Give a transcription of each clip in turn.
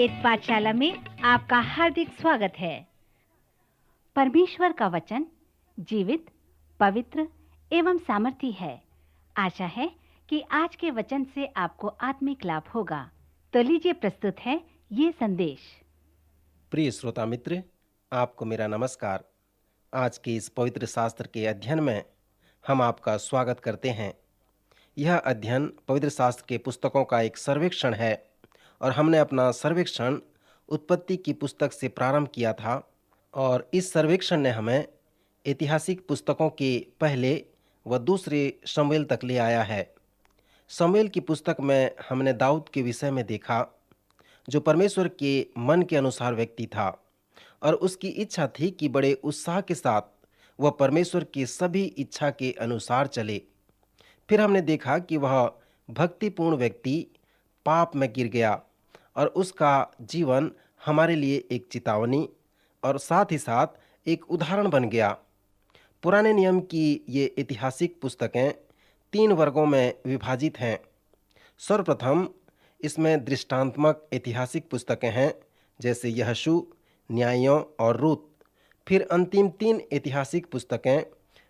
संकेत पाठशाला में आपका हार्दिक स्वागत है। परमेश्वर का वचन जीवित, पवित्र एवं सामर्थी है। आशा है कि आज के वचन से आपको आत्मिक लाभ होगा। तो लीजिए, प्रस्तुत है ये संदेश। प्रिय श्रोता मित्र, आपको मेरा नमस्कार। आज के इस पवित्र शास्त्र के अध्ययन में हम आपका स्वागत करते हैं। यह अध्ययन पवित्र शास्त्र के पुस्तकों का एक सर्वेक्षण है और हमने अपना सर्वेक्षण उत्पत्ति की पुस्तक से प्रारंभ किया था और इस सर्वेक्षण ने हमें ऐतिहासिक पुस्तकों के पहले व दूसरे शमूएल तक ले आया है। शमूएल की पुस्तक में हमने दाऊद के विषय में देखा, जो परमेश्वर के मन के अनुसार व्यक्ति था और उसकी इच्छा थी कि बड़े उत्साह के साथ वह परमेश्वर की सभी इच्छा के अनुसार चले। फिर हमने देखा कि वह भक्तिपूर्ण व्यक्ति पाप में गिर गया और उसका जीवन हमारे लिए एक चेतावनी और साथ ही साथ एक उदाहरण बन गया। पुराने नियम की ये ऐतिहासिक पुस्तकें 3 वर्गों में विभाजित हैं। सर्वप्रथम इसमें दृष्टांतमक ऐतिहासिक पुस्तकें हैं, जैसे यहोशू, न्यायों और रूत। फिर अंतिम 3 ऐतिहासिक पुस्तकें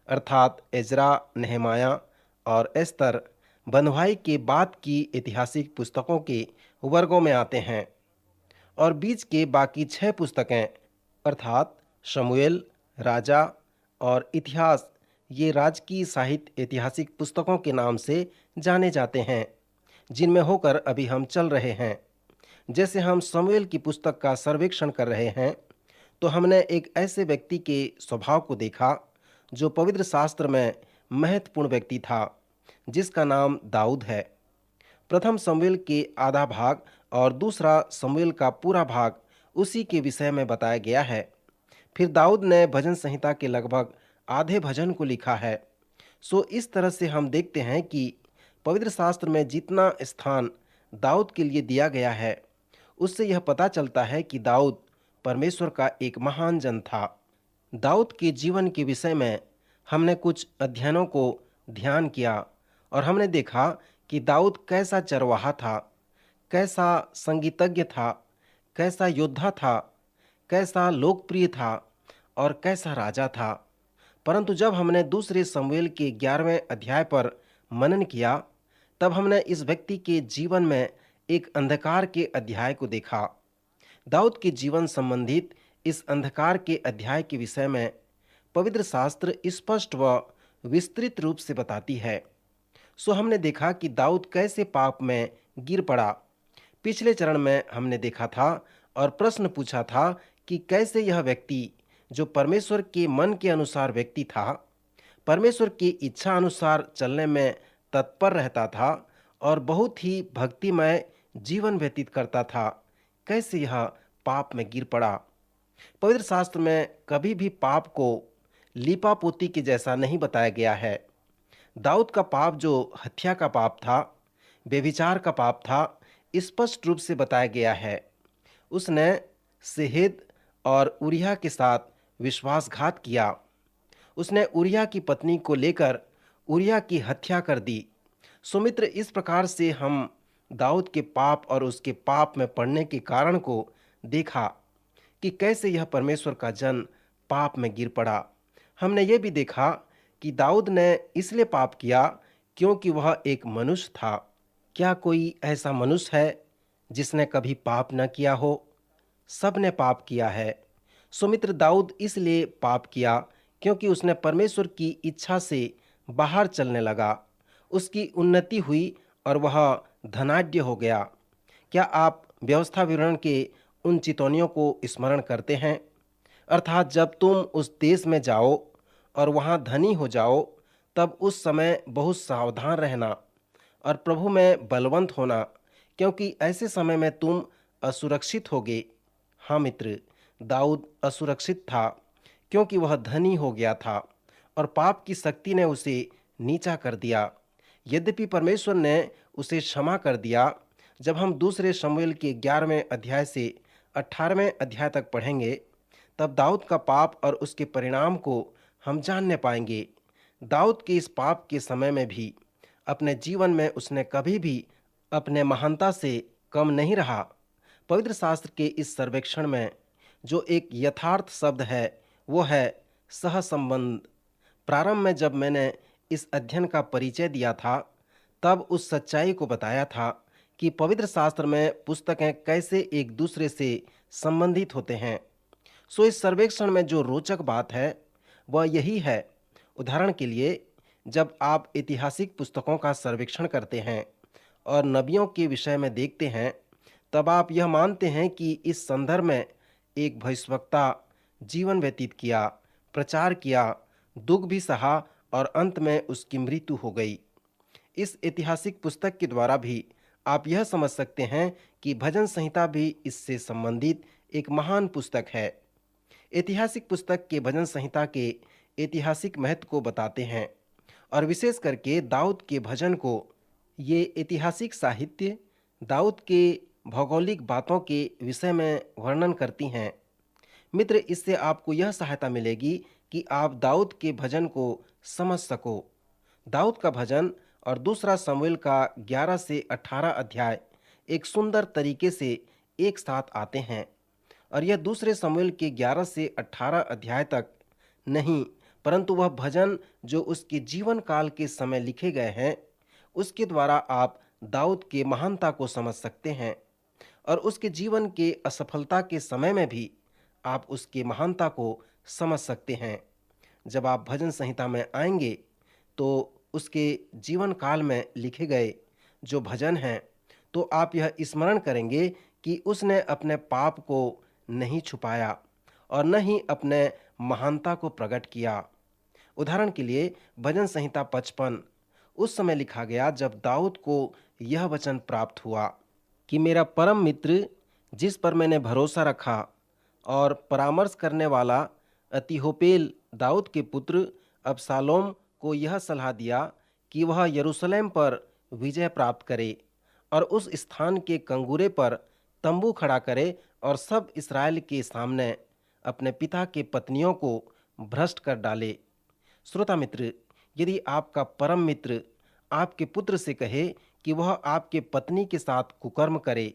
अर्थात एजरा, नेहमाया और एस्तर बंधुआई के बाद की ऐतिहासिक पुस्तकों के वर्गों में आते हैं। और बीच के बाकी 6 पुस्तकें अर्थात शमूएल, राजा और इतिहास, ये राजकीय साहित्य ऐतिहासिक पुस्तकों के नाम से जाने जाते हैं, जिनमें होकर अभी हम चल रहे हैं। जैसे हम शमूएल की पुस्तक का सर्वेक्षण कर रहे हैं, तो हमने एक ऐसे व्यक्ति के स्वभाव को देखा जो पवित्र शास्त्र में महत्वपूर्ण व्यक्ति था, जिसका नाम दाऊद है। प्रथम शमूएल के आधा भाग और दूसरा शमूएल का पूरा भाग उसी के विषय में बताया गया है। फिर दाऊद ने भजन संहिता के लगभग आधे भजन को लिखा है। सो इस तरह से हम देखते हैं कि पवित्र शास्त्र में जितना स्थान दाऊद के लिए दिया गया है, उससे यह पता चलता है कि दाऊद परमेश्वर का एक महान जन था। दाऊद के जीवन के विषय में हमने कुछ अध्ययनों को ध्यान किया और हमने देखा कि दाऊद कैसा चरवाहा था, कैसा संगीतज्ञ था, कैसा योद्धा था, कैसा लोकप्रिय था और कैसा राजा था। परंतु जब हमने दूसरे शमूएल के 11वें अध्याय पर मनन किया, तब हमने इस व्यक्ति के जीवन में एक अंधकार के अध्याय को देखा। दाऊद के जीवन संबंधित इस अंधकार के अध्याय के विषय में पवित्र शास्त्र स्पष्ट व विस्तृत रूप से बताती है। सो हमने देखा कि दाऊद कैसे पाप में गिर पड़ा। पिछले चरण में हमने देखा था और प्रश्न पूछा था कि कैसे यह व्यक्ति, जो परमेश्वर के मन के अनुसार व्यक्ति था, परमेश्वर की इच्छा अनुसार चलने में तत्पर रहता था और बहुत ही भक्तिमय जीवन व्यतीत करता था, कैसे यह पाप में गिर पड़ा। पवित्र शास्त्र में कभी भी पाप को लीपापोती के जैसा नहीं बताया गया है। दाऊद का पाप, जो हत्या का पाप था, व्यभिचार का पाप था, स्पष्ट रूप से बताया गया है। उसने सेहेद और उरिया के साथ विश्वासघात किया। उसने उरिया की पत्नी को लेकर उरिया की हत्या कर दी। सुमित्र, इस प्रकार से हम दाऊद के पाप और उसके पाप में पड़ने के कारण को देखा कि कैसे यह परमेश्वर का जन पाप में गिर पड़ा। हमने ये भी देखा कि दाऊद ने इसलिए पाप किया क्योंकि वह एक मनुष्य था। क्या कोई ऐसा मनुष्य है जिसने कभी पाप न किया हो? सब ने पाप किया है। सुमित्र, दाऊद इसलिए पाप किया क्योंकि उसने परमेश्वर की इच्छा से बाहर चलने लगा। उसकी उन्नति हुई और वह धनाढ्य हो गया। क्या आप व्यवस्था विवरण के उन चितौनियों को स्मरण करते हैं? अर्थात जब तुम उस देश में जाओ और वहाँ धनी हो जाओ, तब उस समय बहुत सावधान रहना और प्रभु में बलवंत होना, क्योंकि ऐसे समय में तुम असुरक्षित होगे। हाँ मित्र, दाऊद असुरक्षित था क्योंकि वह धनी हो गया था और पाप की शक्ति ने उसे नीचा कर दिया। यद्यपि परमेश्वर ने उसे क्षमा कर दिया। जब हम दूसरे शमूएल के 11वें अध्याय से 18वें अध्याय तक पढ़ेंगे, तब दाऊद का पाप और उसके परिणाम को हम जानने पाएंगे। दाऊद के इस पाप के समय में भी अपने जीवन में उसने कभी भी अपने महानता से कम नहीं रहा। पवित्र शास्त्र के इस सर्वेक्षण में जो एक यथार्थ शब्द है वो है सहसंबंध। प्रारंभ में जब मैंने इस अध्ययन का परिचय दिया था तब उस सच्चाई को बताया था कि पवित्र शास्त्र में पुस्तकें कैसे एक दूसरे से संबंधित होते हैं। सो इस सर्वेक्षण में जो रोचक बात है वह यही है। उदाहरण के लिए, जब आप ऐतिहासिक पुस्तकों का सर्वेक्षण करते हैं और नबियों के विषय में देखते हैं, तब आप यह मानते हैं कि इस संदर्भ में एक भविष्यवक्ता जीवन व्यतीत किया, प्रचार किया, दुख भी सहा और अंत में उसकी मृत्यु हो गई। इस ऐतिहासिक पुस्तक के द्वारा भी आप यह समझ सकते हैं कि भजन संहिता भी इससे संबंधित एक महान पुस्तक है। ऐतिहासिक पुस्तक के भजन संहिता के ऐतिहासिक महत्व को बताते हैं और विशेष करके दाऊद के भजन को। ये ऐतिहासिक साहित्य दाऊद के भौगोलिक बातों के विषय में वर्णन करती हैं। मित्र, इससे आपको यह सहायता मिलेगी कि आप दाऊद के भजन को समझ सको। दाऊद का भजन और दूसरा शमूएल का 11 से 18 अध्याय एक सुंदर तरीके से एक साथ आते हैं और यह दूसरे शमूएल के 11 से 18 अध्याय तक नहीं, परंतु वह भजन जो उसके जीवन काल के समय लिखे गए हैं उसके द्वारा आप दाऊद के महानता को समझ सकते हैं और उसके जीवन के असफलता के समय में भी आप उसके महानता को समझ सकते हैं। जब आप भजन संहिता में आएंगे तो उसके जीवन काल में लिखे गए जो भजन हैं तो आप यह स्मरण करेंगे कि उसने अपने पाप को नहीं छुपाया और न ही अपने महानता को प्रकट किया। उदाहरण के लिए, भजन संहिता 55 उस समय लिखा गया जब दाऊद को यह वचन प्राप्त हुआ कि मेरा परम मित्र जिस पर मैंने भरोसा रखा और परामर्श करने वाला अहीतोपेल दाऊद के पुत्र अबशालोम को यह सलाह दिया कि वह यरूशलेम पर विजय प्राप्त करे और उस स्थान के कंगूरे पर तंबू खड़ा करे और सब इस्राएल के सामने अपने पिता के पत्नियों को भ्रष्ट कर डाले। श्रोता मित्र, यदि आपका परम मित्र आपके पुत्र से कहे कि वह आपके पत्नी के साथ कुकर्म करे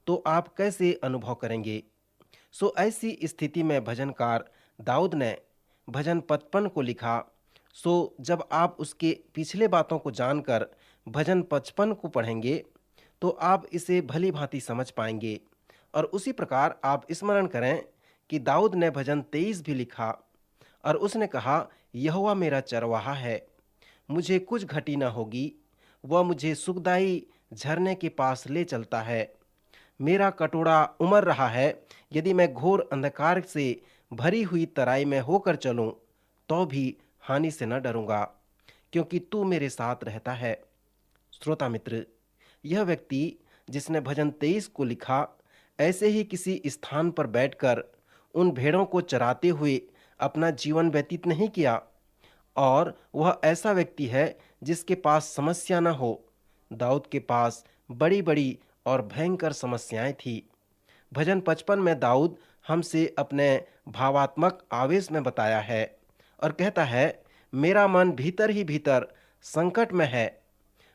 तो आप कैसे अनुभव करेंगे? सो ऐसी स्थिति में भजनकार दाऊद ने भजन 55 को लिखा। सो जब आप उसके पिछले बातों को जानकर भजन 55 को पढ़ेंगे तो आप इसे भली भांति समझ पाएंगे। और उसी प्रकार आप स्मरण करें कि दाऊद ने भजन 23 भी लिखा और उसने कहा, यहोवा मेरा चरवाहा है, मुझे कुछ घटी न होगी। वह मुझे सुखदाई झरने के पास ले चलता है। मेरा कटोरा उमड़ रहा है। यदि मैं घोर अंधकार से भरी हुई तराई में होकर चलूं तो भी हानि से न डरूंगा, क्योंकि तू मेरे साथ रहता है। श्रोता मित्र, यह व्यक्ति जिसने भजन 23 को लिखा ऐसे ही किसी स्थान पर बैठकर उन भेड़ों को चराते हुए अपना जीवन व्यतीत नहीं किया, और वह ऐसा व्यक्ति है जिसके पास समस्या न हो। दाऊद के पास बड़ी बड़ी और भयंकर समस्याएं थी। भजन 55 में दाऊद हमसे अपने भावात्मक आवेश में बताया है और कहता है, मेरा मन भीतर ही भीतर संकट में है।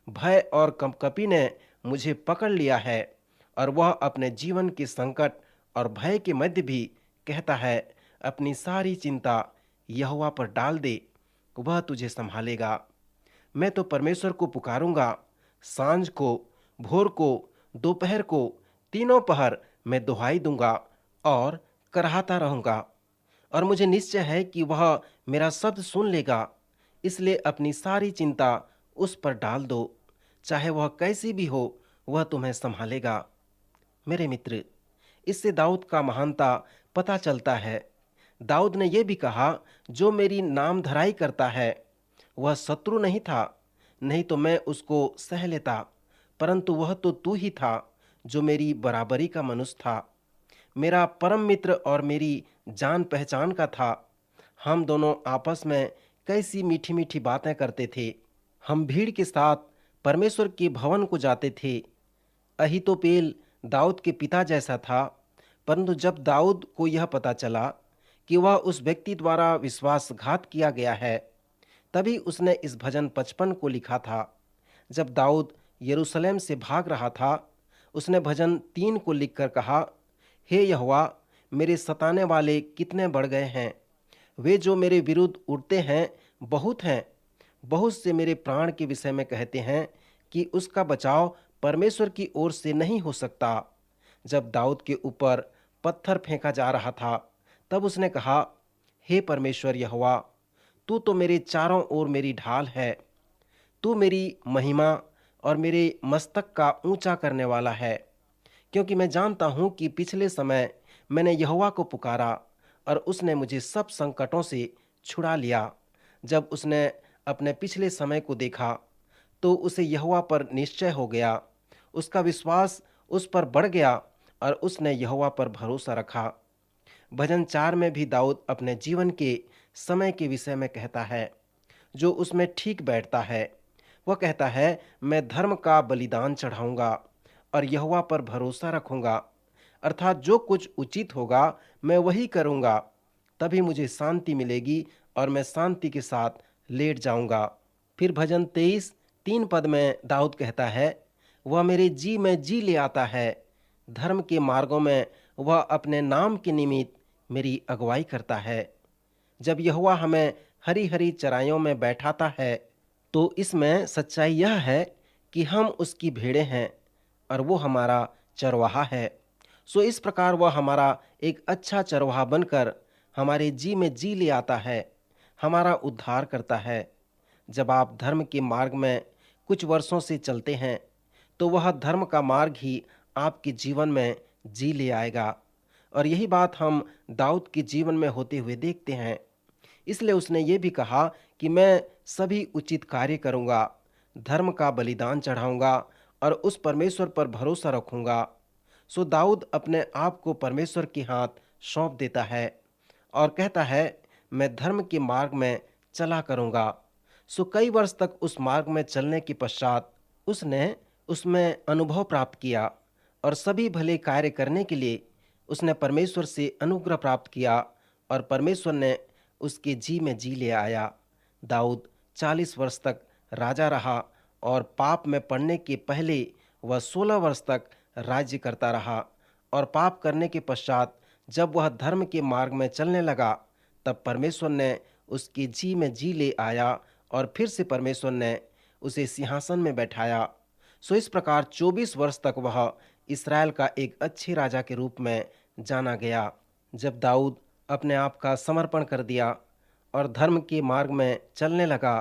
भय और कंपकपी ने मुझे पकड़ लिया है। और वह अपने जीवन के संकट और भय के मध्य भी कहता है, अपनी सारी चिंता यहोवा पर डाल दे, वह तुझे संभालेगा। मैं तो परमेश्वर को पुकारूंगा, सांझ को, भोर को, दोपहर को, तीनों पहर मैं दुहाई दूंगा और कराहता रहूंगा, और मुझे निश्चय है कि वह मेरा शब्द सुन लेगा। इसलिए अपनी सारी चिंता उस पर डाल दो, चाहे वह कैसी भी हो, वह तुम्हें संभालेगा। मेरे मित्र, इससे दाऊद का महानता पता चलता है। दाऊद ने यह भी कहा, जो मेरी नाम धराई करता है वह शत्रु नहीं था, नहीं तो मैं उसको सह लेता, परंतु वह तो तू ही था जो मेरी बराबरी का मनुष्य था, मेरा परम मित्र और मेरी जान पहचान का था। हम दोनों आपस में कैसी मीठी मीठी बातें करते थे। हम भीड़ के साथ परमेश्वर के भवन को जाते थे। अहीतोपेल दाऊद के पिता जैसा था, परंतु जब दाऊद को यह पता चला कि वह उस व्यक्ति द्वारा विश्वासघात किया गया है, तभी उसने इस भजन 55 को लिखा था। जब दाऊद यरूशलेम से भाग रहा था उसने भजन 3 को लिखकर कहा, हे यहोवा, मेरे सताने वाले कितने बढ़ गए हैं, वे जो मेरे विरुद्ध उठते हैं बहुत हैं। बहुत से मेरे प्राण के विषय में कहते हैं कि उसका बचाव परमेश्वर की ओर से नहीं हो सकता। जब दाऊद के ऊपर पत्थर फेंका जा रहा था, तब उसने कहा, हे परमेश्वर यहोवा, तू तो मेरे चारों ओर मेरी ढाल है। तू मेरी महिमा और मेरे मस्तक का ऊंचा करने वाला है, क्योंकि मैं जानता हूं कि पिछले समय मैंने यहोवा को पुकारा और उसने मुझे सब संकटों से छुड़ा लिया। जब उसने अपने पिछले समय को देखा तो उसे यहोवा पर निश्चय हो गया, उसका विश्वास उस पर बढ़ गया और उसने यहोवा पर भरोसा रखा। भजन 4 में भी दाऊद अपने जीवन के समय के विषय में कहता है जो उसमें ठीक बैठता है। वह कहता है, मैं धर्म का बलिदान चढ़ाऊंगा और यहोवा पर भरोसा रखूंगा, अर्थात जो कुछ उचित होगा मैं वही करूंगा, तभी मुझे शांति मिलेगी और मैं शांति के साथ लेट जाऊंगा। फिर भजन 23 3 पद में दाऊद कहता है, वह मेरे जी में जी ले आता है, धर्म के मार्गों में वह अपने नाम के निमित्त मेरी अगुवाई करता है। जब यहोवा हमें हरी हरी चराइयों में बैठाता है तो इसमें सच्चाई यह है कि हम उसकी भेड़ें हैं और वो हमारा चरवाहा है। सो इस प्रकार वह हमारा एक अच्छा चरवाहा बनकर हमारे जी में जी ले आता है, हमारा उद्धार करता है। जब आप धर्म के मार्ग में कुछ वर्षों से चलते हैं तो वह धर्म का मार्ग ही आपके जीवन में जी ले आएगा, और यही बात हम दाऊद के जीवन में होते हुए देखते हैं। इसलिए उसने ये भी कहा कि मैं सभी उचित कार्य करूंगा, धर्म का बलिदान चढ़ाऊंगा और उस परमेश्वर पर भरोसा रखूंगा। सो दाऊद अपने आप को परमेश्वर के हाथ सौंप देता है और कहता है, मैं धर्म के मार्ग में चला करूंगा। सो कई वर्ष तक उस मार्ग में चलने के पश्चात उसने उसमें अनुभव प्राप्त किया और सभी भले कार्य करने के लिए उसने परमेश्वर से अनुग्रह प्राप्त किया और परमेश्वर ने उसके जी में जी ले आया। दाऊद 40 वर्ष तक राजा रहा और पाप में पड़ने के पहले वह 16 वर्ष तक राज्य करता रहा, और पाप करने के पश्चात जब वह धर्म के मार्ग में चलने लगा तब परमेश्वर ने उसके जी में जी ले आया और फिर से परमेश्वर ने उसे सिंहासन में बैठाया। सो इस प्रकार 24 वर्ष तक वह इस्राएल का एक अच्छे राजा के रूप में जाना गया। जब दाऊद अपने आप का समर्पण कर दिया और धर्म के मार्ग में चलने लगा,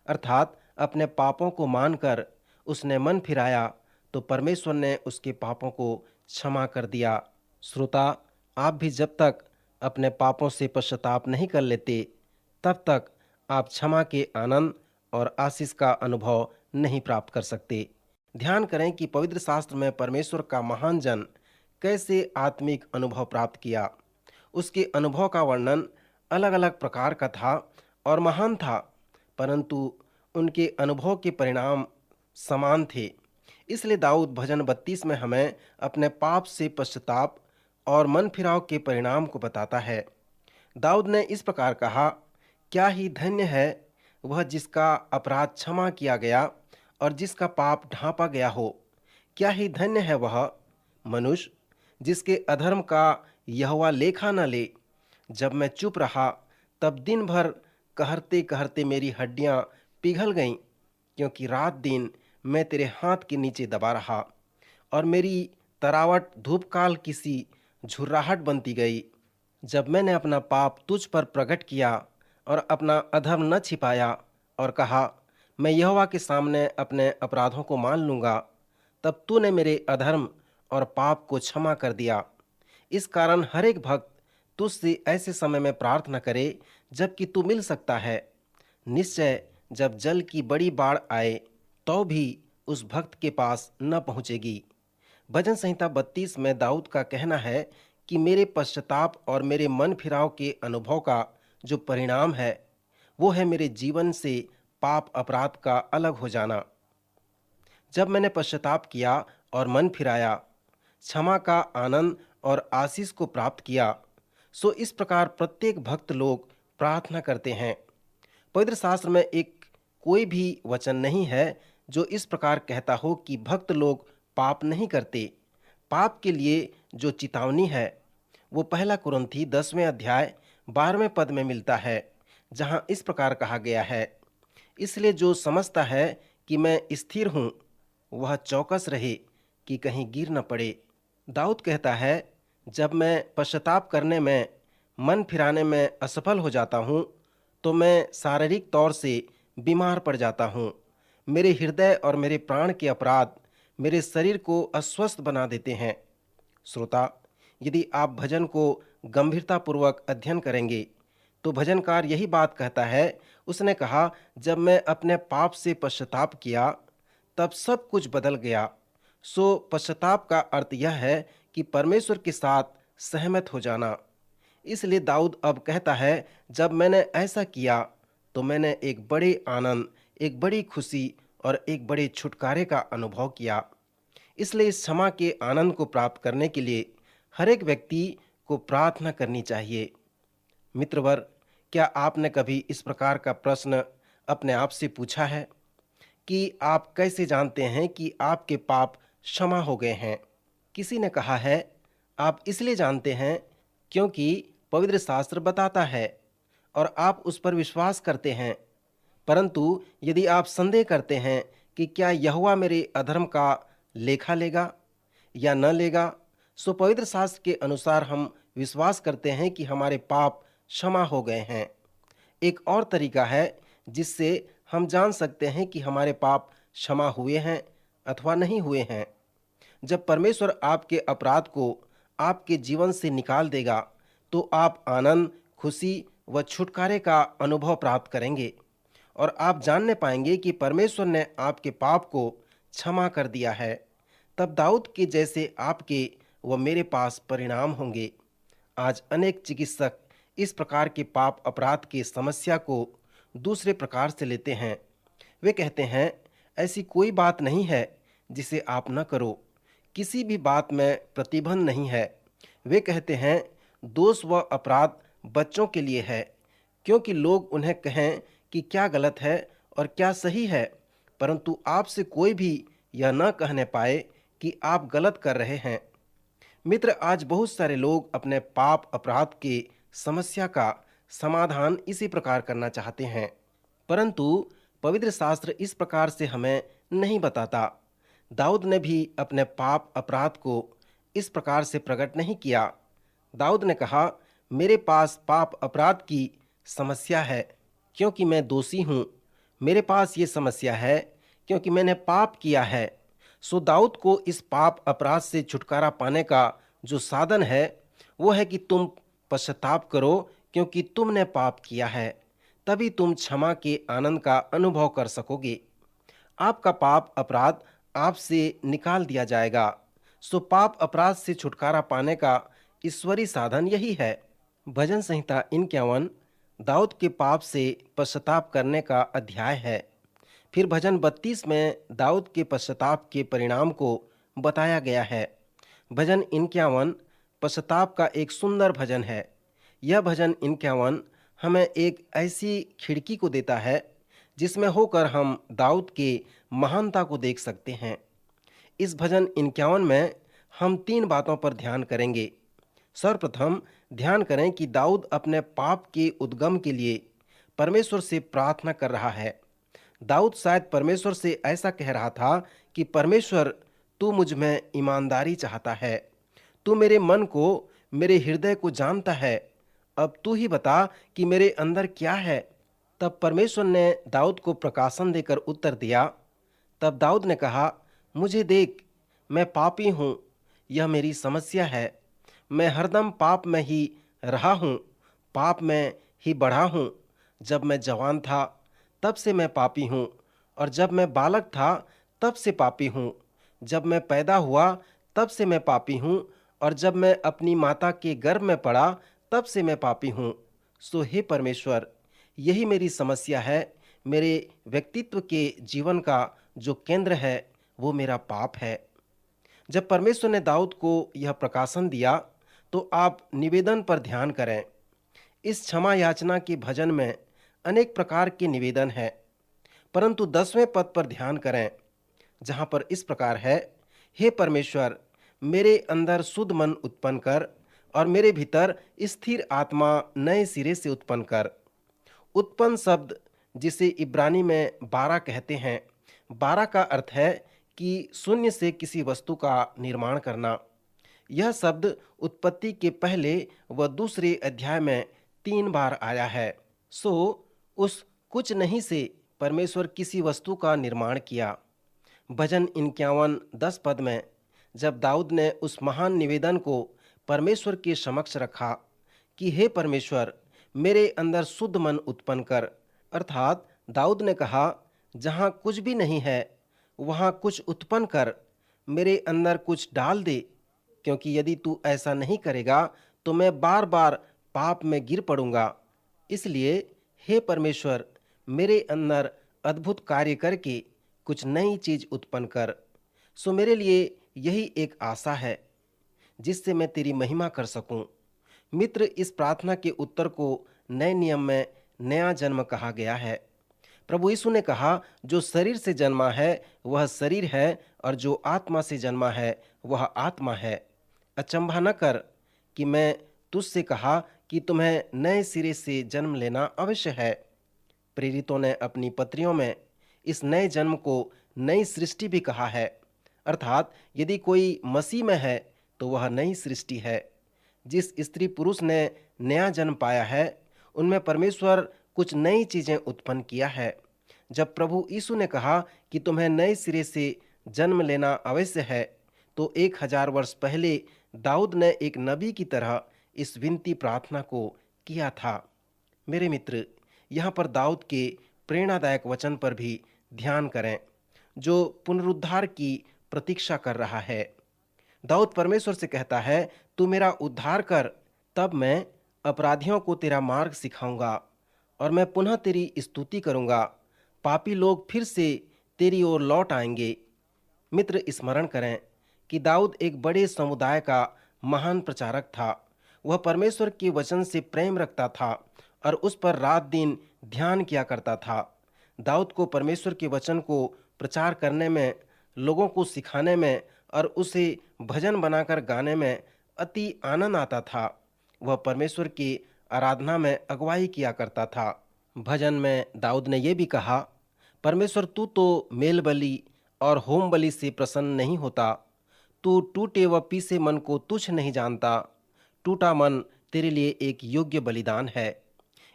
अर्थात अपने पापों को मानकर उसने मन फिराया, तो परमेश्वर ने उसके पापों को क्षमा कर दिया। श्रोता, आप भी जब तक अपने पापों से पश्चाताप नहीं कर लेते तब तक आप क्षमा के आनंद और आशीष का अनुभव नहीं प्राप्त कर सकते। ध्यान करें कि पवित्र शास्त्र में परमेश्वर का महान जन कैसे आत्मिक अनुभव प्राप्त किया। उसके अनुभव का वर्णन अलग अलग प्रकार का था और महान था, परंतु उनके अनुभव के परिणाम समान थे। इसलिए दाऊद भजन 32 में हमें अपने पाप से पश्चाताप और मन फिराव के परिणाम को बताता है। दाऊद ने इस प्रकार कहा, क्या ही धन्य है वह जिसका अपराध क्षमा किया गया और जिसका पाप ढांपा गया हो। क्या ही धन्य है वह मनुष्य जिसके अधर्म का यहोवा लेखा न ले। जब मैं चुप रहा तब दिन भर कहरते कहरते मेरी हड्डियां पिघल गईं, क्योंकि रात दिन मैं तेरे हाथ के नीचे दबा रहा और मेरी तरावट धूपकाल की सी झुर्राहट बनती गई। जब मैंने अपना पाप तुझ पर प्रकट किया और अपना अधर्म न छिपाया और कहा, मैं यहोवा के सामने अपने अपराधों को मान लूँगा, तब तूने मेरे अधर्म और पाप को क्षमा कर दिया। इस कारण हर एक भक्त तुझसे ऐसे समय में प्रार्थना करे जबकि तू मिल सकता है। निश्चय जब जल की बड़ी बाढ़ आए तो भी उस भक्त के पास न पहुँचेगी। भजन संहिता 32 में दाऊद का कहना है कि मेरे पश्चाताप और मेरे मन फिराव के अनुभव का जो परिणाम है वो है मेरे जीवन से पाप अपराध का अलग हो जाना। जब मैंने पश्चाताप किया और मन फिराया, क्षमा का आनंद और आशीष को प्राप्त किया, सो इस प्रकार प्रत्येक भक्त लोग प्रार्थना करते हैं। पवित्र शास्त्र में एक कोई भी वचन नहीं है जो इस प्रकार कहता हो कि भक्त लोग पाप नहीं करते। पाप के लिए जो चेतावनी है वो पहला कुरिन्थी 10वें अध्याय 12वें पद में मिलता है, जहाँ इस प्रकार कहा गया है, इसलिए जो समझता है कि मैं स्थिर हूँ वह चौकस रहे कि कहीं गिर न पड़े। दाऊद कहता है, जब मैं पश्चाताप करने में, मन फिराने में असफल हो जाता हूँ तो मैं शारीरिक तौर से बीमार पड़ जाता हूँ। मेरे हृदय और मेरे प्राण के अपराध मेरे शरीर को अस्वस्थ बना देते हैं। श्रोता, यदि आप भजन को गंभीरतापूर्वक अध्ययन करेंगे तो भजनकार यही बात कहता है। उसने कहा, जब मैं अपने पाप से पश्चाताप किया तब सब कुछ बदल गया। सो पश्चाताप का अर्थ यह है कि परमेश्वर के साथ सहमत हो जाना। इसलिए दाऊद अब कहता है, जब मैंने ऐसा किया तो मैंने एक बड़े आनंद, एक बड़ी खुशी और एक बड़े छुटकारे का अनुभव किया। इसलिए इस क्षमा के आनंद को प्राप्त करने के लिए हर एक व्यक्ति को प्रार्थना करनी चाहिए। मित्रवर, क्या आपने कभी इस प्रकार का प्रश्न अपने आप से पूछा है कि आप कैसे जानते हैं कि आपके पाप क्षमा हो गए हैं? किसी ने कहा है, आप इसलिए जानते हैं क्योंकि पवित्र शास्त्र बताता है और आप उस पर विश्वास करते हैं। परंतु यदि आप संदेह करते हैं कि क्या यहोवा मेरे अधर्म का लेखा लेगा या न लेगा, सो पवित्र शास्त्र के अनुसार हम विश्वास करते हैं कि हमारे पाप क्षमा हो गए हैं। एक और तरीका है जिससे हम जान सकते हैं कि हमारे पाप क्षमा हुए हैं अथवा नहीं हुए हैं। जब परमेश्वर आपके अपराध को आपके जीवन से निकाल देगा तो आप आनंद, खुशी व छुटकारे का अनुभव प्राप्त करेंगे और आप जानने पाएंगे कि परमेश्वर ने आपके पाप को क्षमा कर दिया है। तब दाऊद के जैसे आपके व मेरे पास परिणाम होंगे। आज अनेक चिकित्सक इस प्रकार के पाप अपराध की समस्या को दूसरे प्रकार से लेते हैं। वे कहते हैं, ऐसी कोई बात नहीं है जिसे आप न करो, किसी भी बात में प्रतिबंध नहीं है। वे कहते हैं, दोष व अपराध बच्चों के लिए है, क्योंकि लोग उन्हें कहें कि क्या गलत है और क्या सही है, परंतु आपसे कोई भी यह न कहने पाए कि आप गलत कर रहे हैं। मित्र, आज बहुत सारे लोग अपने पाप अपराध की समस्या का समाधान इसी प्रकार करना चाहते हैं, परंतु पवित्र शास्त्र इस प्रकार से हमें नहीं बताता। दाऊद ने भी अपने पाप अपराध को इस प्रकार से प्रकट नहीं किया। दाऊद ने कहा, मेरे पास पाप अपराध की समस्या है क्योंकि मैं दोषी हूँ। मेरे पास ये समस्या है क्योंकि मैंने पाप किया है। सो दाऊद को इस पाप अपराध से छुटकारा पाने का जो साधन है वो है कि तुम पश्चाताप करो, क्योंकि तुमने पाप किया है। तभी तुम क्षमा के आनंद का अनुभव कर सकोगे। आपका पाप अपराध आपसे निकाल दिया जाएगा। सो पाप अपराध से छुटकारा पाने का ईश्वरीय साधन यही है। भजन संहिता 51 दाऊद के पाप से पश्चाताप करने का अध्याय है। फिर भजन 32 में दाऊद के पश्चाताप के परिणाम को बताया गया है। भजन 51 पश्चाताप का एक सुंदर भजन है। यह भजन 51 हमें एक ऐसी खिड़की को देता है जिसमें होकर हम दाऊद के महानता को देख सकते हैं। इस भजन 51 में हम 3 बातों पर ध्यान करेंगे। सर्वप्रथम ध्यान करें कि दाऊद अपने पाप के उद्गम के लिए परमेश्वर से प्रार्थना कर रहा है। दाऊद शायद परमेश्वर से ऐसा कह रहा था कि परमेश्वर, तू मुझ में ईमानदारी चाहता है, तू मेरे मन को, मेरे हृदय को जानता है। अब तू ही बता कि मेरे अंदर क्या है। तब परमेश्वर ने दाऊद को प्रकाशन देकर उत्तर दिया। तब दाऊद ने कहा, मुझे देख, मैं पापी हूँ, यह मेरी समस्या है। मैं हरदम पाप में ही रहा हूँ, पाप में ही बढ़ा हूँ। जब मैं जवान था तब से मैं पापी हूँ, और जब मैं बालक था तब से पापी हूँ। जब मैं पैदा हुआ तब से मैं पापी हूँ, और जब मैं अपनी माता के गर्भ में पड़ा तब से मैं पापी हूँ। सो हे परमेश्वर, यही मेरी समस्या है। मेरे व्यक्तित्व के जीवन का जो केंद्र है वो मेरा पाप है। जब परमेश्वर ने दाऊद को यह प्रकाशन दिया तो आप निवेदन पर ध्यान करें। इस क्षमा याचना के भजन में अनेक प्रकार के निवेदन हैं, परंतु 10वें पद पर ध्यान करें, जहाँ पर इस प्रकार है, हे परमेश्वर, मेरे अंदर शुद्ध मन उत्पन्न कर और मेरे भीतर स्थिर आत्मा नए सिरे से उत्पन्न कर। उत्पन्न शब्द जिसे इब्रानी में बारा कहते हैं, बारा का अर्थ है कि शून्य से किसी वस्तु का निर्माण करना। यह शब्द उत्पत्ति के पहले व दूसरे अध्याय में 3 बार आया है। उस कुछ नहीं से परमेश्वर किसी वस्तु का निर्माण किया। भजन 51:10 पद में जब दाऊद ने उस महान निवेदन को परमेश्वर के समक्ष रखा कि हे परमेश्वर, मेरे अंदर शुद्ध मन उत्पन्न कर, अर्थात दाऊद ने कहा, जहाँ कुछ भी नहीं है वहाँ कुछ उत्पन्न कर, मेरे अंदर कुछ डाल दे, क्योंकि यदि तू ऐसा नहीं करेगा तो मैं बार बार पाप में गिर पड़ूंगा। इसलिए हे परमेश्वर, मेरे अंदर अद्भुत कार्य करके कुछ नई चीज उत्पन्न कर। मेरे लिए यही एक आशा है जिससे मैं तेरी महिमा कर सकूं। मित्र, इस प्रार्थना के उत्तर को नए नियम में नया जन्म कहा गया है। प्रभु यीशु ने कहा, जो शरीर से जन्मा है वह शरीर है और जो आत्मा से जन्मा है वह आत्मा है। अचंभा न कर कि मैं तुझसे कहा कि तुम्हें नए सिरे से जन्म लेना अवश्य है। प्रेरितों ने अपनी पत्रियों में इस नए जन्म को नई सृष्टि भी कहा है, अर्थात यदि कोई मसीह में है तो वह नई सृष्टि है। जिस स्त्री पुरुष ने नया जन्म पाया है उनमें परमेश्वर कुछ नई चीजें उत्पन्न किया है। जब प्रभु यीशु ने कहा कि तुम्हें नए सिरे से जन्म लेना अवश्य है, तो 1000 वर्ष पहले दाऊद ने एक नबी की तरह इस विनती प्रार्थना को किया था। मेरे मित्र, यहाँ पर दाऊद के प्रेरणादायक वचन पर भी ध्यान करें, जो पुनरुद्धार की प्रतीक्षा कर रहा है। दाऊद परमेश्वर से कहता है, तू मेरा उद्धार कर, तब मैं अपराधियों को तेरा मार्ग सिखाऊंगा और मैं पुनः तेरी स्तुति करूंगा। पापी लोग फिर से तेरी ओर लौट आएंगे। मित्र, स्मरण करें कि दाऊद एक बड़े समुदाय का महान प्रचारक था। वह परमेश्वर के वचन से प्रेम रखता था और उस पर रात दिन ध्यान किया करता था। दाऊद को परमेश्वर के वचन को प्रचार करने में, लोगों को सिखाने में और उसे भजन बनाकर गाने में अति आनंद आता था। वह परमेश्वर की आराधना में अगुवाई किया करता था। भजन में दाऊद ने यह भी कहा, परमेश्वर तू तो मेल बलि और होम बलि से प्रसन्न नहीं होता। तू टूटे व पीसे मन को तुच्छ नहीं जानता। टूटा मन तेरे लिए एक योग्य बलिदान है।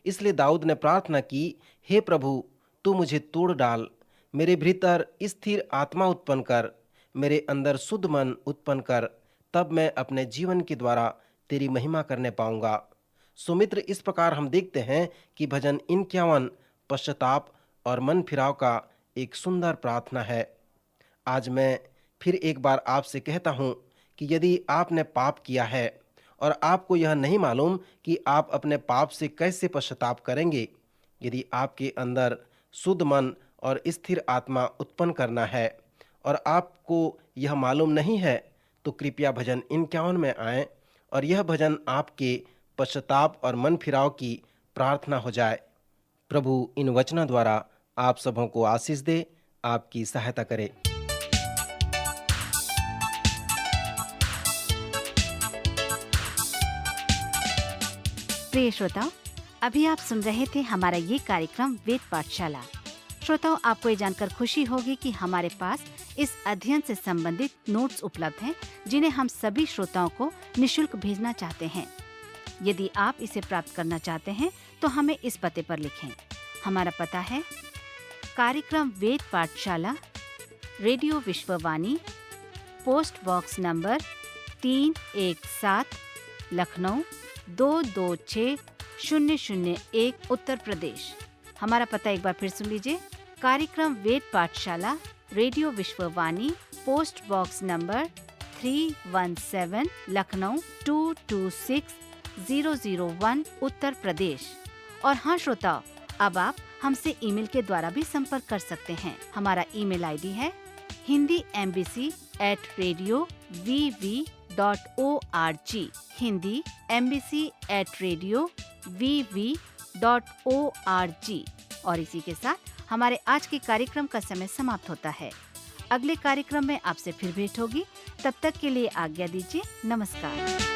इसलिए दाऊद ने प्रार्थना की, हे प्रभु, तू मुझे तोड़ डाल, मेरे भीतर स्थिर आत्मा उत्पन्न कर, मेरे अंदर शुद्ध मन उत्पन्न कर, तब मैं अपने जीवन के द्वारा तेरी महिमा करने पाऊंगा। सुमित्र, इस प्रकार हम देखते हैं कि भजन 51 पश्चाताप और मन फिराव का एक सुंदर प्रार्थना है। आज मैं फिर एक बार आपसे कहता हूं कि यदि आपने पाप किया है और आपको यह नहीं मालूम कि आप अपने पाप से कैसे पश्चाताप करेंगे, यदि आपके अंदर शुद्ध मन और स्थिर आत्मा उत्पन्न करना है और आपको यह मालूम नहीं है, तो कृपया भजन 51 में आएं और यह भजन आपके पश्चाताप और मन फिराव की प्रार्थना हो जाए। प्रभु इन वचनों द्वारा आप सबों को आशीष दे, आपकी सहायता करे। प्रिय श्रोताओ, अभी आप सुन रहे थे हमारा ये कार्यक्रम वेद पाठशाला। श्रोताओं, आपको ये जानकर खुशी होगी कि हमारे पास इस अध्ययन से संबंधित नोट्स उपलब्ध हैं, जिन्हें हम सभी श्रोताओं को निशुल्क भेजना चाहते हैं। यदि आप इसे प्राप्त करना चाहते हैं तो हमें इस पते पर लिखें। हमारा पता है कार्यक्रम Ved Pathshala, radio Vishwavani, post box number 317, Lucknow 226001, Uttar Pradesh. हमारा पता एक बार फिर सुन लीजिए। कार्यक्रम Ved Pathshala, radio Vishwavani, post box number 317, Lucknow 226001, Uttar Pradesh. और हाँ श्रोताओ, अब आप हमसे ईमेल के द्वारा भी संपर्क कर सकते हैं। हमारा ईमेल आईडी है hindiembassy@radiovv.org, hindiembassy@radiovv.org। और इसी के साथ हमारे आज के कार्यक्रम का समय समाप्त होता है। अगले कार्यक्रम में आपसे फिर भेंट होगी। तब तक के लिए आज्ञा दीजिए। नमस्कार।